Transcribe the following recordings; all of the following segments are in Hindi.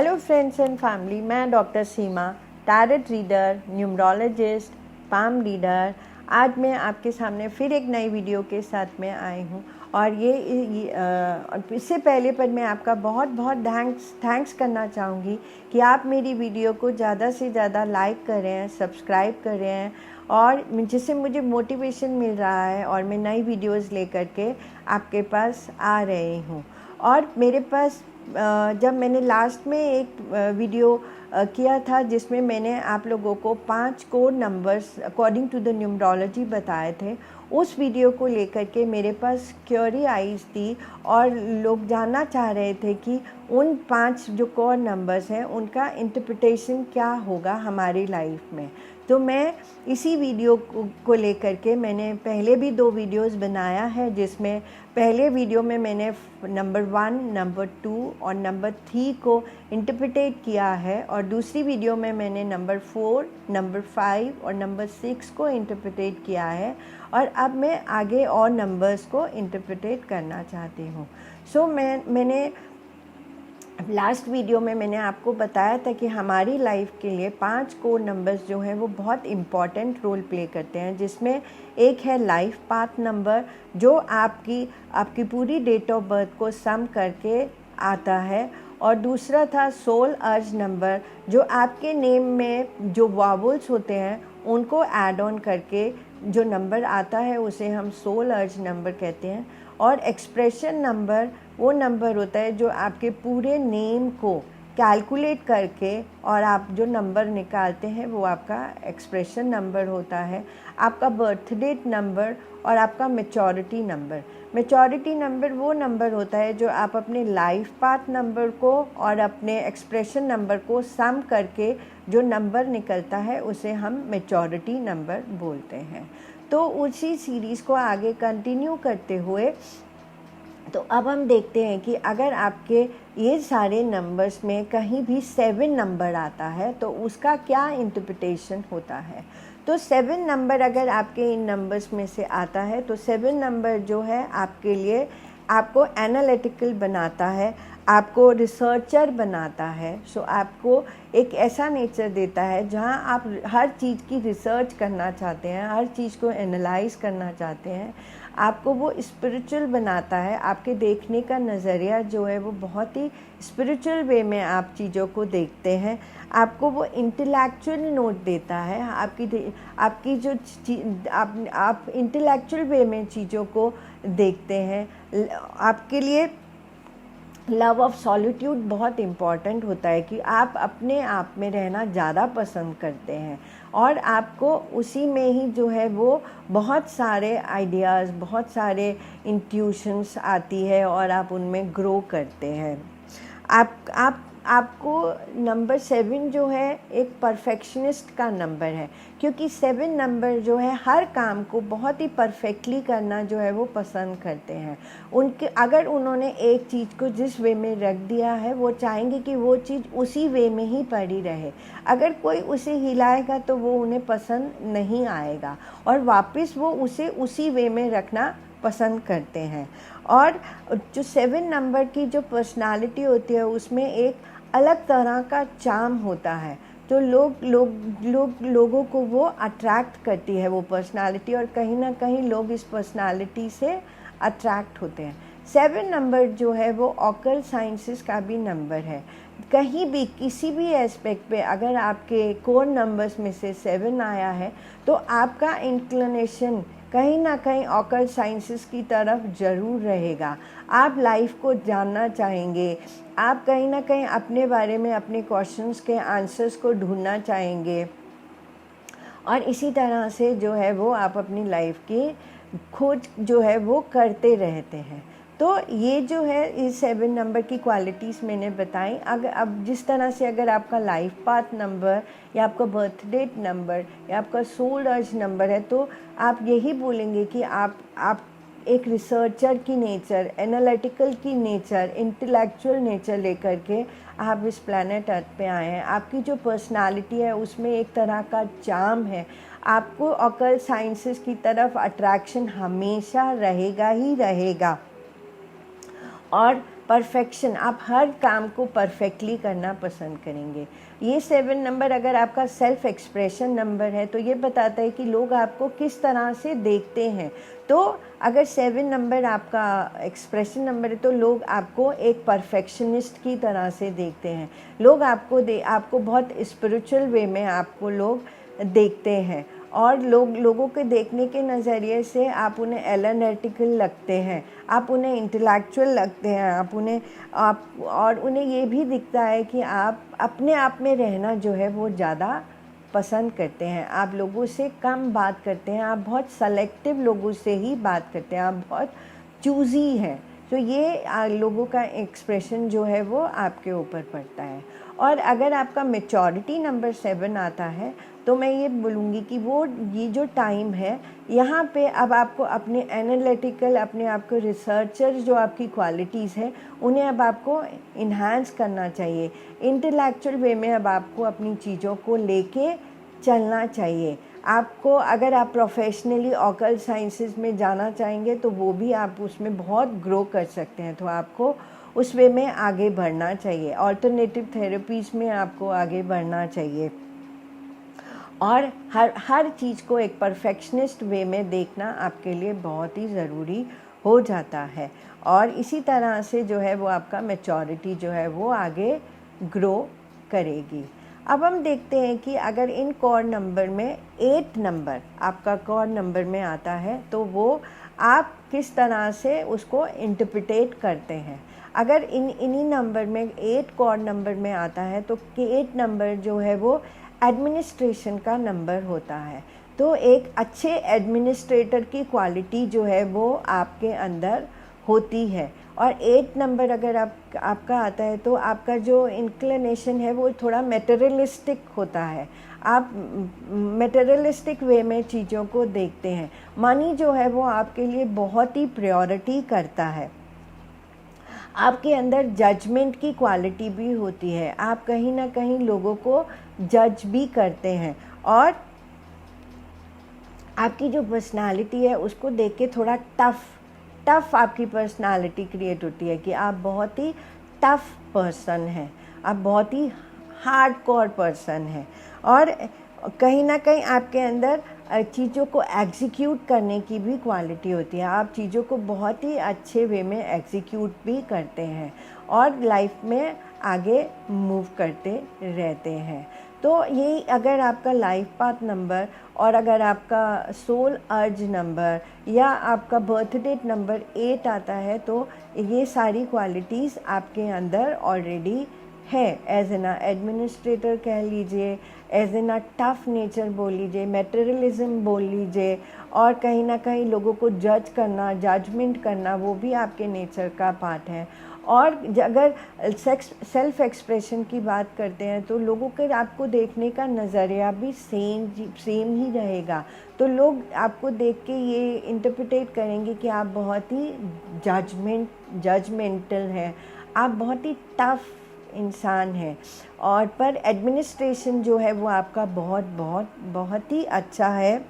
हेलो फ्रेंड्स एंड फैमिली, मैं doctor Seema, tarot reader, numerologist, palm reader. आज मैं आपके सामने फिर एक नई वीडियो के साथ में आई हूँ। और इससे पहले पर मैं आपका बहुत बहुत थैंक्स करना चाहूँगी कि आप मेरी वीडियो को ज़्यादा से ज़्यादा लाइक कर रहे हैं, सब्सक्राइब कर रहे हैं, और जिससे मुझे मोटिवेशन मिल रहा है और मैं नई वीडियोज़ लेकर के आपके पास आ रही हूँ। और मेरे पास जब मैंने लास्ट में एक वीडियो किया था जिसमें मैंने आप लोगों को 5 code numbers according to the numerology बताए थे, उस वीडियो को लेकर के मेरे पास क्वेरी आई थी और लोग जानना चाह रहे थे कि उन 5 जो कोड नंबर्स हैं उनका इंटरप्रिटेशन क्या होगा हमारी लाइफ में। तो मैं इसी वीडियो को लेकर के मैंने पहले भी 2 वीडियोस बनाया है, जिसमें पहले वीडियो में मैंने नंबर 1, नंबर 2 और नंबर 3 को इंटरप्रिटेट किया है, और दूसरी वीडियो में मैंने नंबर 4, नंबर 5 और नंबर 6 को इंटरप्रिटेट किया है। और अब मैं आगे और नंबर्स को इंटरप्रिटेट करना चाहती हूँ। मैंने लास्ट वीडियो में मैंने आपको बताया था कि हमारी लाइफ के लिए 5 कोड नंबर्स जो हैं वो बहुत इम्पॉर्टेंट रोल प्ले करते हैं, जिसमें एक है लाइफ पाथ नंबर, जो आपकी पूरी डेट ऑफ बर्थ को सम करके आता है, और दूसरा था सोल अर्ज नंबर, जो आपके नेम में जो वावल्स होते हैं उनको ऐड ऑन करके जो नंबर आता है उसे हम सोल अर्ज नंबर कहते हैं। और एक्सप्रेशन नंबर वो नंबर होता है जो आपके पूरे नेम को कैलकुलेट करके और आप जो नंबर निकालते हैं वो आपका एक्सप्रेशन नंबर होता है। आपका बर्थ डेट नंबर और आपका मैच्योरिटी नंबर वो नंबर होता है जो आप अपने लाइफ पाथ नंबर को और अपने एक्सप्रेशन नंबर को सम करके जो नंबर निकलता है उसे हम मैच्योरिटी नंबर बोलते हैं। तो उसी सीरीज़ को आगे कंटिन्यू करते हुए तो अब हम देखते हैं कि अगर आपके ये सारे नंबर्स में कहीं भी 7 नंबर आता है तो उसका क्या इंटरप्रिटेशन होता है। तो 7 नंबर अगर आपके इन नंबर्स में से आता है तो 7 नंबर जो है आपके लिए आपको एनालिटिकल बनाता है, आपको रिसर्चर बनाता है। आपको एक ऐसा नेचर देता है जहां आप हर चीज़ की रिसर्च करना चाहते हैं, हर चीज़ को एनालाइज करना चाहते हैं। आपको वो स्पिरिचुअल बनाता है, आपके देखने का नज़रिया जो है वो बहुत ही स्पिरिचुअल वे में आप चीज़ों को देखते हैं। आपको वो इंटेलेक्चुअल नोट देता है, आपकी जो आप इंटेलेक्चुअल वे में चीज़ों को देखते हैं। आपके लिए लव ऑफ सॉलिट्यूड बहुत इम्पॉर्टेंट होता है कि आप अपने आप में रहना ज़्यादा पसंद करते हैं, और आपको उसी में ही जो है वो बहुत सारे आइडियाज़, बहुत सारे इंट्यूशंस आती है और आप उनमें ग्रो करते हैं। आपको नंबर 7 जो है एक परफेक्शनिस्ट का नंबर है, क्योंकि 7 नंबर जो है हर काम को बहुत ही परफेक्टली करना जो है वो पसंद करते हैं। अगर उन्होंने एक चीज़ को जिस वे में रख दिया है वो चाहेंगे कि वो चीज़ उसी वे में ही पड़ी रहे। अगर कोई उसे हिलाएगा तो वो उन्हें पसंद नहीं आएगा और वापस वो उसे उसी वे में रखना पसंद करते हैं। और जो 7 नंबर की जो पर्सनालिटी होती है उसमें एक अलग तरह का चार्म होता है, तो लोगों को वो अट्रैक्ट करती है वो पर्सनालिटी, और कहीं ना कहीं लोग इस पर्सनालिटी से अट्रैक्ट होते हैं। 7 नंबर जो है वो ऑकल्ट साइंसेस का भी नंबर है। कहीं भी किसी भी एस्पेक्ट पे अगर आपके कोर नंबर्स में से 7 आया है तो आपका इंक्लिनेशन कहीं ना कहीं ऑकल्ट साइंसेस की तरफ ज़रूर रहेगा। आप लाइफ को जानना चाहेंगे, आप कहीं ना कहीं अपने बारे में अपने क्वेश्चंस के आंसर्स को ढूंढना चाहेंगे, और इसी तरह से जो है वो आप अपनी लाइफ की खोज जो है वो करते रहते हैं। तो ये जो है इस 7 नंबर की क्वालिटीज़ मैंने बताई। अब जिस तरह से अगर आपका लाइफ पाथ नंबर या आपका बर्थ डेट नंबर या आपका सोल अर्ज नंबर है तो आप यही बोलेंगे कि आप एक रिसर्चर की नेचर, एनालिटिकल की नेचर, इंटेलेक्चुअल नेचर लेकर के आप इस प्लैनेट अर्थ पे आए हैं। आपकी जो पर्सनालिटी है उसमें एक तरह का चार्म है, आपको ऑकल्ट साइंसेस की तरफ अट्रैक्शन हमेशा रहेगा ही रहेगा। और परफेक्शन, आप हर काम को परफेक्टली करना पसंद करेंगे। ये 7 नंबर अगर आपका सेल्फ एक्सप्रेशन नंबर है तो ये बताता है कि लोग आपको किस तरह से देखते हैं। तो अगर 7 नंबर आपका एक्सप्रेशन नंबर है तो लोग आपको एक परफेक्शनिस्ट की तरह से देखते हैं। लोग आपको बहुत स्पिरिचुअल वे में आपको लोग देखते हैं, और लोगों के देखने के नज़रिए से आप उन्हें एनालिटिकल लगते हैं, आप उन्हें इंटेलेक्चुअल लगते हैं, और उन्हें ये भी दिखता है कि आप अपने आप में रहना जो है वो ज़्यादा पसंद करते हैं। आप लोगों से कम बात करते हैं, आप बहुत सेलेक्टिव लोगों से ही बात करते हैं, आप बहुत चूज़ी हैं। तो ये लोगों का एक्सप्रेशन जो है वो आपके ऊपर पड़ता है। और अगर आपका मैच्योरिटी नंबर 7 आता है तो मैं ये बोलूँगी कि ये जो टाइम है यहाँ पे अब आपको अपने एनालिटिकल, अपने आप को रिसर्चर जो आपकी क्वालिटीज़ है उन्हें अब आपको इन्हांस करना चाहिए। इंटेलेक्चुअल वे में अब आपको अपनी चीज़ों को लेके चलना चाहिए। आपको अगर आप प्रोफेशनली ऑकल्ट साइंसेस में जाना चाहेंगे तो वो भी आप उसमें बहुत ग्रो कर सकते हैं, तो आपको उस वे में आगे बढ़ना चाहिए। ऑल्टरनेटिव थेरेपीज़ में आपको आगे बढ़ना चाहिए, और हर चीज़ को एक परफेक्शनिस्ट वे में देखना आपके लिए बहुत ही ज़रूरी हो जाता है। और इसी तरह से जो है वो आपका मैच्योरिटी जो है वो आगे ग्रो करेगी। अब हम देखते हैं कि अगर इन कोर नंबर में 8 नंबर आपका कोर नंबर में आता है तो वो आप किस तरह से उसको इंटरप्रिटेट करते हैं। अगर इन्हीं नंबर में 8 कोर नंबर में आता है तो 8 नंबर जो है वो एडमिनिस्ट्रेशन का नंबर होता है। तो एक अच्छे एडमिनिस्ट्रेटर की क्वालिटी जो है वो आपके अंदर होती है। और 8 नंबर अगर आपका आता है तो आपका जो इंक्लिनेशन है वो थोड़ा मटेरियलिस्टिक होता है। आप मटेरियलिस्टिक वे में चीज़ों को देखते हैं। मनी जो है वो आपके लिए बहुत ही प्रायोरिटी करता है। आपके अंदर जजमेंट की क्वालिटी भी होती है, आप कहीं ना कहीं लोगों को जज भी करते हैं, और आपकी जो पर्सनालिटी है उसको देख के थोड़ा टफ आपकी पर्सनालिटी क्रिएट होती है कि आप बहुत ही टफ पर्सन हैं, आप बहुत ही हार्डकोर पर्सन हैं, और कहीं ना कहीं आपके अंदर चीज़ों को एग्जीक्यूट करने की भी क्वालिटी होती है। आप चीज़ों को बहुत ही अच्छे वे में एग्जीक्यूट भी करते हैं और लाइफ में आगे मूव करते रहते हैं। तो यही अगर आपका लाइफ पाथ नंबर और अगर आपका सोल अर्ज नंबर या आपका बर्थ डेट नंबर 8 आता है तो ये सारी क्वालिटीज़ आपके अंदर ऑलरेडी है। एज एन एडमिनिस्ट्रेटर कह लीजिए, एज एन टफ नेचर बोल लीजिए, मेटेरियलिज्म बोल लीजिए, और कहीं ना कहीं लोगों को जज करना, जजमेंट करना, वो भी आपके नेचर का पार्ट है। और अगर सेल्फ एक्सप्रेशन की बात करते हैं तो लोगों के आपको देखने का नज़रिया भी सेम ही रहेगा। तो लोग आपको देख के ये इंटरप्रिटेट करेंगे कि आप बहुत ही जजमेंटल हैं, आप बहुत ही टफ इंसान है। और पर एडमिनिस्ट्रेशन जो है वो आपका बहुत ही अच्छा है,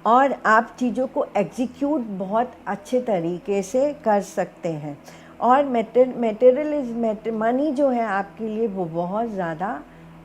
और आप चीज़ों को एग्जीक्यूट बहुत अच्छे तरीके से कर सकते हैं। और मनी जो है आपके लिए वो बहुत ज़्यादा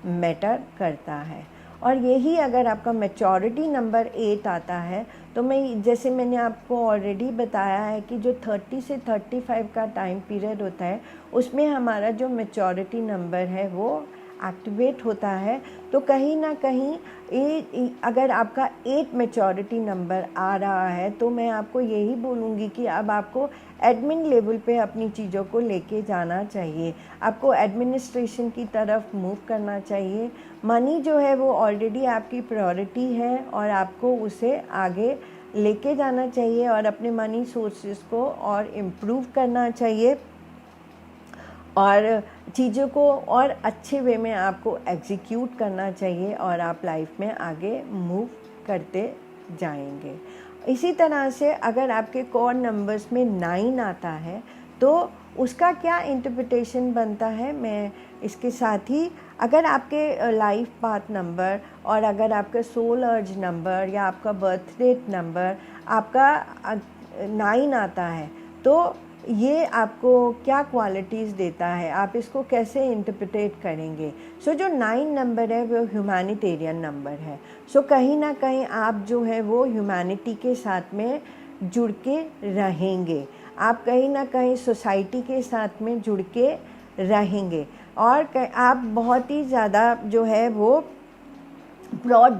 मैटर करता है। और यही अगर आपका मैच्योरिटी नंबर 8 आता है तो जैसे मैंने आपको ऑलरेडी बताया है कि जो 30 से 35 का टाइम पीरियड होता है उसमें हमारा जो मैच्योरिटी नंबर है वो एक्टिवेट होता है। तो कहीं ना कहीं अगर आपका 8 मैच्योरिटी नंबर आ रहा है तो मैं आपको यही बोलूँगी कि अब आपको एडमिन लेवल पे अपनी चीज़ों को लेके जाना चाहिए, आपको एडमिनिस्ट्रेशन की तरफ मूव करना चाहिए। मनी जो है वो ऑलरेडी आपकी प्रायोरिटी है और आपको उसे आगे लेके जाना चाहिए और अपने मनी सोर्सेस को और इम्प्रूव करना चाहिए, और चीज़ों को और अच्छे वे में आपको एग्जीक्यूट करना चाहिए और आप लाइफ में आगे मूव करते जाएंगे। इसी तरह से अगर आपके कोर नंबर्स में 9 आता है तो उसका क्या इंटरप्रिटेशन बनता है, मैं इसके साथ ही अगर आपके लाइफ पाथ नंबर और अगर आपका सोल अर्ज नंबर या आपका बर्थ डेट नंबर आपका 9 आता है तो ये आपको क्या क्वालिटीज़ देता है, आप इसको कैसे इंटरप्रेट करेंगे। सो जो 9 नंबर है वो ह्यूमैनिटेरियन नंबर है। सो कहीं ना कहीं आप जो है वो ह्यूमैनिटी के साथ में जुड़ के रहेंगे, आप कहीं ना कहीं सोसाइटी के साथ में जुड़ के रहेंगे, और आप बहुत ही ज़्यादा जो है वो ब्रॉड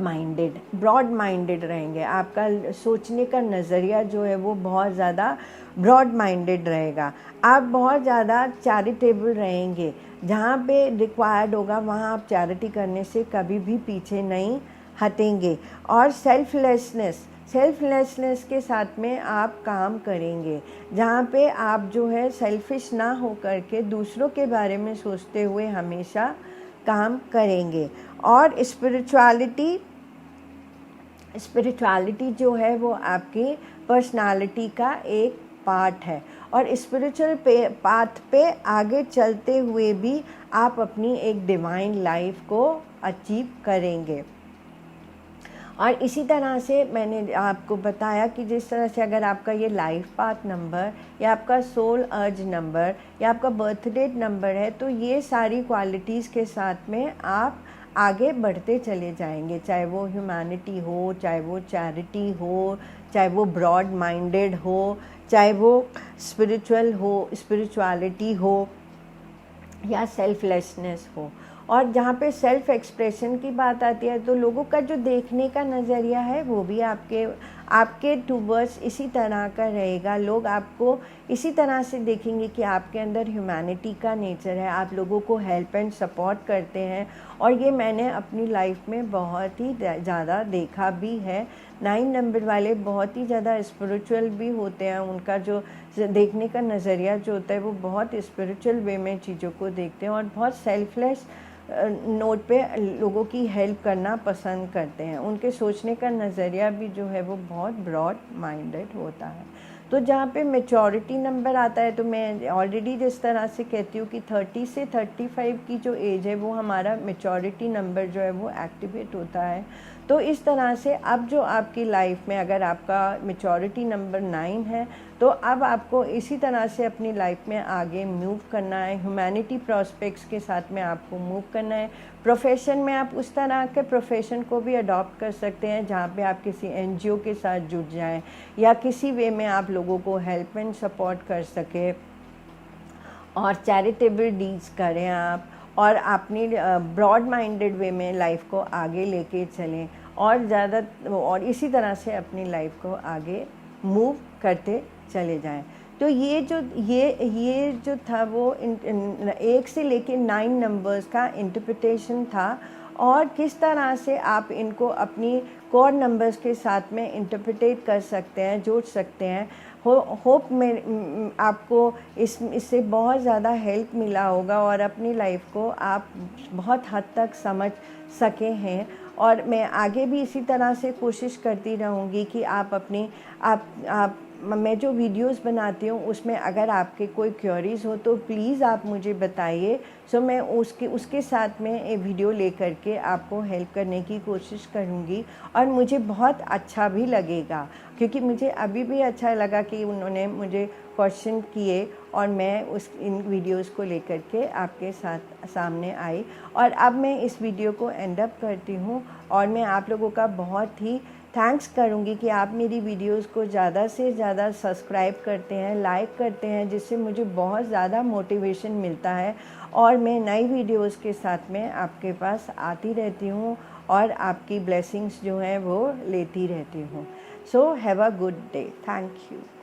माइंडेड रहेंगे। आपका सोचने का नज़रिया जो है वो बहुत ज़्यादा ब्रॉड माइंडेड रहेगा। आप बहुत ज़्यादा चैरिटेबल रहेंगे, जहाँ पे रिक्वायर्ड होगा वहाँ आप चैरिटी करने से कभी भी पीछे नहीं हटेंगे। और सेल्फलेसनेस के साथ में आप काम करेंगे, जहाँ पे आप जो है सेल्फिश ना हो करके दूसरों के बारे में सोचते हुए हमेशा काम करेंगे। और स्पिरिचुअलिटी जो है वो आपकी पर्सनालिटी का एक पार्ट है, और स्पिरिचुअल पाथ पे आगे चलते हुए भी आप अपनी एक डिवाइन लाइफ को अचीव करेंगे। और इसी तरह से मैंने आपको बताया कि जिस तरह से अगर आपका ये लाइफ पाथ नंबर या आपका सोल अर्ज नंबर या आपका बर्थ डेट नंबर है, तो ये सारी क्वालिटीज़ के साथ में आप आगे बढ़ते चले जाएंगे, चाहे वो ह्यूमैनिटी हो, चाहे वो चैरिटी हो, चाहे वो ब्रॉड माइंडेड हो, चाहे वो स्पिरिचुअलिटी हो या सेल्फलेसनेस हो। और जहाँ पे सेल्फ एक्सप्रेशन की बात आती है, तो लोगों का जो देखने का नज़रिया है वो भी आपके टूवर्ड्स इसी तरह का रहेगा। लोग आपको इसी तरह से देखेंगे कि आपके अंदर ह्यूमैनिटी का नेचर है, आप लोगों को हेल्प एंड सपोर्ट करते हैं। और ये मैंने अपनी लाइफ में बहुत ही ज़्यादा देखा भी है। 9 नंबर वाले बहुत ही ज़्यादा स्पिरिचुअल भी होते हैं, उनका जो देखने का नज़रिया जो होता है वो बहुत स्पिरिचुअल वे में चीज़ों को देखते हैं, और बहुत सेल्फलेस नोट पे लोगों की हेल्प करना पसंद करते हैं। उनके सोचने का नज़रिया भी जो है वो बहुत ब्रॉड माइंडेड होता है। तो जहाँ पे मैच्योरिटी नंबर आता है, तो मैं ऑलरेडी जिस तरह से कहती हूँ कि 30 से 35 की जो एज है वो हमारा मैच्योरिटी नंबर जो है वो एक्टिवेट होता है। तो इस तरह से अब जो आपकी लाइफ में अगर आपका मैच्योरिटी नंबर 9 है, तो अब आपको इसी तरह से अपनी लाइफ में आगे मूव करना है। ह्यूमैनिटी प्रॉस्पेक्ट्स के साथ में आपको मूव करना है। प्रोफेशन में आप उस तरह के प्रोफेशन को भी अडॉप्ट कर सकते हैं जहाँ पे आप किसी एनजीओ के साथ जुड़ जाएं, या किसी वे में आप लोगों को हेल्प एंड सपोर्ट कर सके, और चैरिटेबल डीड्स करें आप, और अपनी ब्रॉड माइंडेड वे में लाइफ को आगे लेके चलें, और इसी तरह से अपनी लाइफ को आगे मूव करते चले जाएं। तो ये जो था वो 1 से लेके 9 नंबर्स का इंटरप्रिटेशन था, और किस तरह से आप इनको अपनी कोर नंबर्स के साथ में इंटरप्रिटेट कर सकते हैं, जोड़ सकते हैं। होप में आपको इससे बहुत ज़्यादा हेल्प मिला होगा, और अपनी लाइफ को आप बहुत हद तक समझ सके हैं। और मैं आगे भी इसी तरह से कोशिश करती रहूँगी कि मैं जो वीडियोस बनाती हूँ उसमें अगर आपके कोई क्वेरीज़ हो तो प्लीज़ आप मुझे बताइए। सो मैं उसके साथ में एक वीडियो ले करके आपको हेल्प करने की कोशिश करूँगी, और मुझे बहुत अच्छा भी लगेगा, क्योंकि मुझे अभी भी अच्छा लगा कि उन्होंने मुझे क्वेश्चन किए, और मैं इन वीडियोस को लेकर के आपके सामने आई। और अब मैं इस वीडियो को एंड अप करती हूँ, और मैं आप लोगों का बहुत ही थैंक्स करूँगी कि आप मेरी वीडियोस को ज़्यादा से ज़्यादा सब्सक्राइब करते हैं, लाइक करते हैं, जिससे मुझे बहुत ज़्यादा मोटिवेशन मिलता है, और मैं नई वीडियोस के साथ में आपके पास आती रहती हूँ, और आपकी ब्लेसिंग्स जो हैं वो लेती रहती हूँ। So have a good day. Thank you.